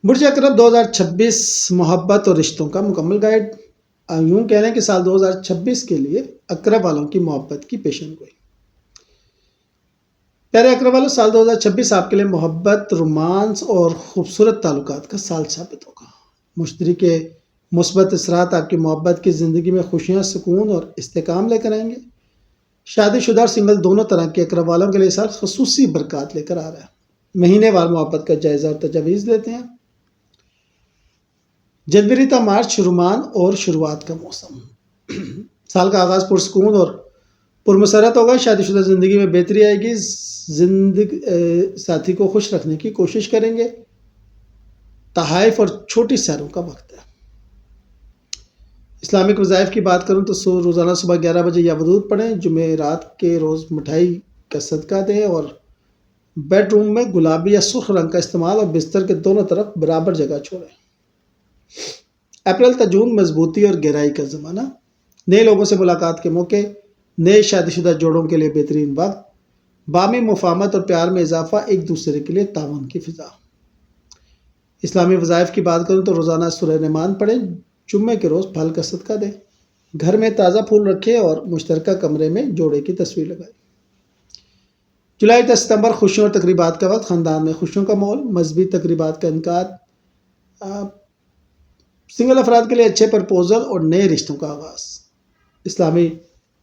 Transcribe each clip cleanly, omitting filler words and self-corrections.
برج اکرم 2026 محبت اور رشتوں کا مکمل گائیڈ۔ یوں کہہ لیں کہ سال 2026 کے لیے اکرم والوں کی محبت کی پیشن گوئی۔ پیارے اکرم والوں، سال 2026 آپ کے لیے محبت، رومانس اور خوبصورت تعلقات کا سال ثابت ہوگا۔ مشتری کے مثبت اثرات آپ کی محبت کی زندگی میں خوشیاں، سکون اور استحکام لے کر آئیں گے۔ شادی شدہ اور سنگل دونوں طرح کے اکرم والوں کے لیے سال خصوصی برکات لے کر آ رہا ہے۔ مہینے وار محبت کا جائزہ اور تجاویز لیتے ہیں۔ جنوری تا مارچ رومان اور شروعات کا موسم۔ سال کا آغاز پرسکون اور پرمسرت ہوگا۔ شادی شدہ زندگی میں بہتری آئے گی۔ ساتھی کو خوش رکھنے کی کوشش کریں گے۔ تحائف اور چھوٹی سیروں کا وقت ہے۔ اسلامک وظائف کی بات کروں تو روزانہ صبح 11 بجے یا ودود پڑھیں۔ جمعرات کے روز مٹھائی کا صدقہ دیں اور بیڈ روم میں گلابی یا سرخ رنگ کا استعمال اور بستر کے دونوں طرف برابر جگہ چھوڑیں۔ اپریل تا جون مضبوطی اور گہرائی کا زمانہ۔ نئے لوگوں سے ملاقات کے موقع، نئے شادی شدہ جوڑوں کے لیے بہترین وقت، باہمی مفاہمت اور پیار میں اضافہ، ایک دوسرے کے لیے تعاون کی فضا۔ اسلامی وظائف کی بات کروں تو روزانہ سورہ رحمان پڑھیں۔ جمعے کے روز پھل کا صدقہ دیں۔ گھر میں تازہ پھول رکھیں اور مشترکہ کمرے میں جوڑے کی تصویر لگائیں۔ جولائی تا ستمبر خوشیوں اور تقریبات کا وقت۔ خاندان میں خوشیوں کا ماحول، مذہبی تقریبات کا انعقاد، سنگل افراد کے لیے اچھے پرپوزل اور نئے رشتوں کا آغاز۔ اسلامی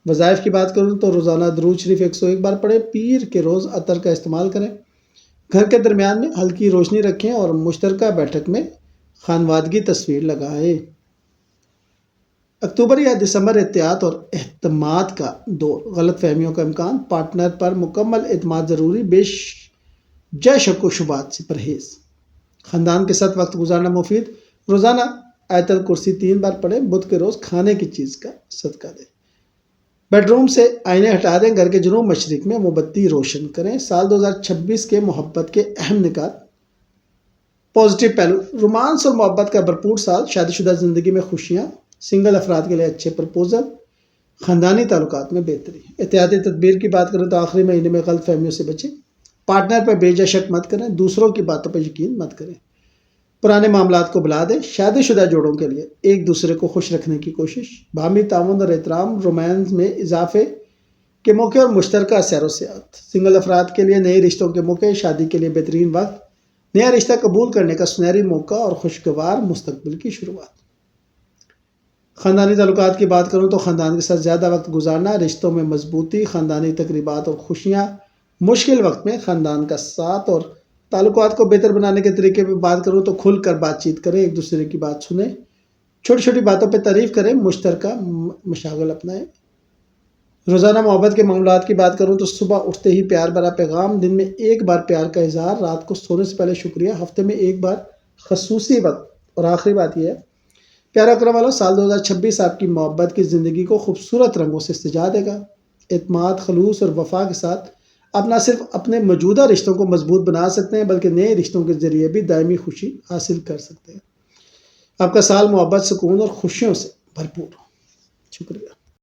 وظائف کی بات کروں تو روزانہ درود شریف 101 بار پڑھیں۔ پیر کے روز عطر کا استعمال کریں۔ گھر کے درمیان میں ہلکی روشنی رکھیں اور مشترکہ بیٹھک میں خانوادگی تصویر لگائیں۔ اکتوبر یا دسمبر احتیاط اور اعتماد کا دور۔ غلط فہمیوں کا امکان، پارٹنر پر مکمل اعتماد ضروری، جے شک و شبہات سے پرہیز۔ خاندان کے ساتھ وقت گزارنا مفید۔ روزانہ آیت الکرسی 3 بار پڑھیں۔ بدھ کے روز کھانے کی چیز کا صدقہ دیں۔ بیڈ روم سے آئینے ہٹا دیں۔ گھر کے جنوب مشرق میں موم بتی روشن کریں۔ سال 2026 کے محبت کے اہم نکات، پازیٹیو پہلو، رومانس اور محبت کا بھرپور سال، شادی شدہ زندگی میں خوشیاں، سنگل افراد کے لیے اچھے پرپوزل، خاندانی تعلقات میں بہتری۔ احتیاطی تدبیر کی بات کریں تو آخری مہینے میں غلط فہمیوں سے بچیں۔ پارٹنر پر بے جا شک مت کریں۔ دوسروں کی باتوں پر یقین مت کریں۔ پرانے معاملات کو بھلا دیں۔ شادی شدہ جوڑوں کے لیے ایک دوسرے کو خوش رکھنے کی کوشش، باہمی تعاون اور احترام، رومانس میں اضافے کے موقع اور مشترکہ سیر و سیاحت۔ سنگل افراد کے لیے نئے رشتوں کے موقع، شادی کے لیے بہترین وقت، نیا رشتہ قبول کرنے کا سنہری موقع اور خوشگوار مستقبل کی شروعات۔ خاندانی تعلقات کی بات کروں تو خاندان کے ساتھ زیادہ وقت گزارنا، رشتوں میں مضبوطی، خاندانی تقریبات اور خوشیاں۔ مشکل وقت میں خاندان کا ساتھ اور تعلقات کو بہتر بنانے کے طریقے پہ بات کروں تو کھل کر بات چیت کریں، ایک دوسرے کی بات سنیں، چھوٹی چھوٹی باتوں پہ تعریف کریں، مشترکہ مشاغل اپنائیں۔ روزانہ محبت کے معاملات کی بات کروں تو صبح اٹھتے ہی پیار بھرا پیغام، دن میں ایک بار پیار کا اظہار، رات کو سونے سے پہلے شکریہ، ہفتے میں ایک بار خصوصی وقت۔ اور آخری بات یہ ہے، پیارا اکرم والوں، سال 2026 آپ کی محبت کی زندگی کو خوبصورت رنگوں سے سجا دے گا۔ اعتماد، خلوص اور وفا کے ساتھ آپ نہ صرف اپنے موجودہ رشتوں کو مضبوط بنا سکتے ہیں بلکہ نئے رشتوں کے ذریعے بھی دائمی خوشی حاصل کر سکتے ہیں۔ آپ کا سال محبت، سکون اور خوشیوں سے بھرپور ہو۔ شکریہ۔